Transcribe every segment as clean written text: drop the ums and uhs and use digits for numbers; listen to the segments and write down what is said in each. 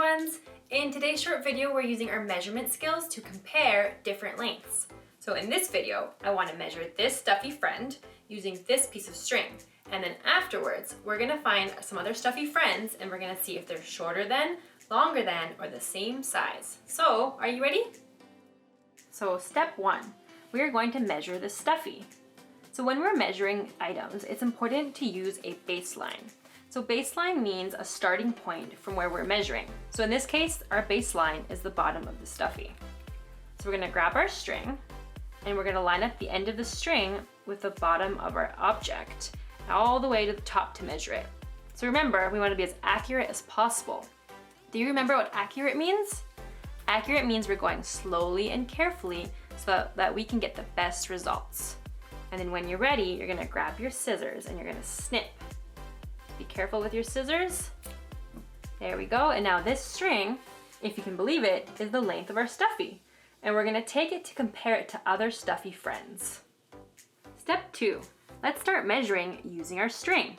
ones! In today's short video, we're using our measurement skills to compare different lengths. So in this video, I want to measure this stuffy friend using this piece of string. And then afterwards, we're going to find some other stuffy friends and we're going to see if they're shorter than, longer than, or the same size. So, are you ready? So step one, we are going to measure the stuffy. So when we're measuring items, it's important to use a baseline. So baseline means a starting point from where we're measuring. So in this case, our baseline is the bottom of the stuffy. So we're gonna grab our string and we're gonna line up the end of the string with the bottom of our object all the way to the top to measure it. So remember, we wanna be as accurate as possible. Do you remember what accurate means? Accurate means we're going slowly and carefully so that we can get the best results. And then when you're ready, you're gonna grab your scissors and you're gonna snip. Be careful with your scissors. There we go. And now this string, if you can believe it, is the length of our stuffy. And we're gonna take it to compare it to other stuffy friends. Step two, let's start measuring using our string.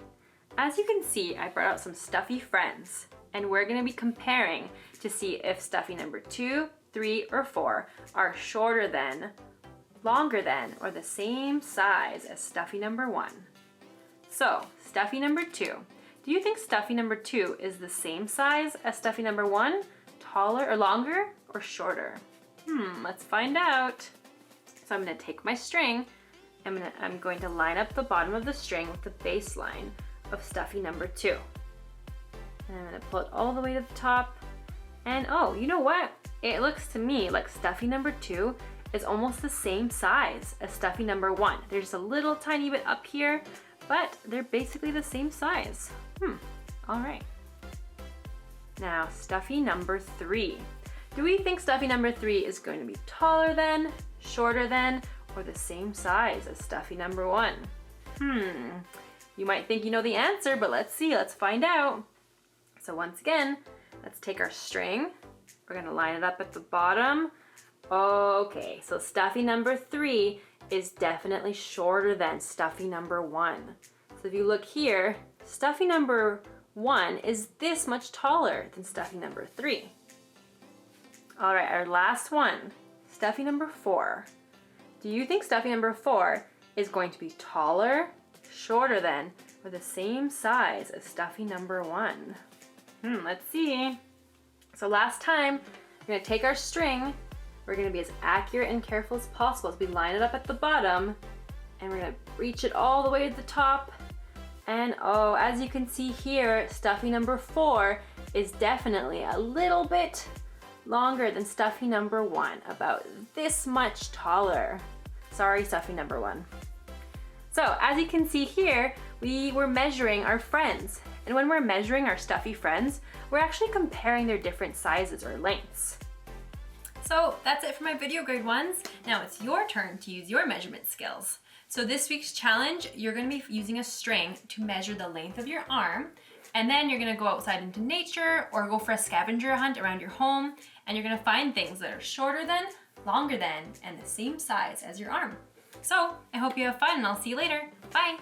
As you can see, I brought out some stuffy friends and we're gonna be comparing to see if stuffy number 2, 3, or 4 are shorter than, longer than, or the same size as stuffy number 1. So, stuffy number 2. Do you think stuffy number 2 is the same size as stuffy number 1? Taller or longer or shorter? Let's find out. So I'm gonna take my string, I'm going to line up the bottom of the string with the baseline of stuffy number 2. And I'm gonna pull it all the way to the top. And oh, you know what? It looks to me like stuffy number 2 is almost the same size as stuffy number 1. There's just a little tiny bit up here, but they're basically the same size. All right. Now, stuffy number 3. Do we think stuffy number 3 is going to be taller than, shorter than, or the same size as stuffy number 1? You might think you know the answer, but let's see, let's find out. So once again, let's take our string. We're gonna line it up at the bottom. Okay, so stuffy number 3 is definitely shorter than stuffy number 1. So if you look here, stuffy number 1 is this much taller than stuffy number 3. All right, our last one, stuffy number 4. Do you think stuffy number 4 is going to be taller, shorter than, or the same size as stuffy number 1? Let's see. So last time, we're gonna take our string, we're gonna be as accurate and careful as possible as we line it up at the bottom, and we're gonna reach it all the way to the top. And oh, as you can see here, stuffy number 4 is definitely a little bit longer than stuffy number 1, about this much taller. Sorry, stuffy number 1. So as you can see here, we were measuring our friends. And when we're measuring our stuffy friends, we're actually comparing their different sizes or lengths. So that's it for my video, grade 1s. Now it's your turn to use your measurement skills. So this week's challenge, you're gonna be using a string to measure the length of your arm, and then you're gonna go outside into nature or go for a scavenger hunt around your home, and you're gonna find things that are shorter than, longer than, and the same size as your arm. So I hope you have fun and I'll see you later. Bye.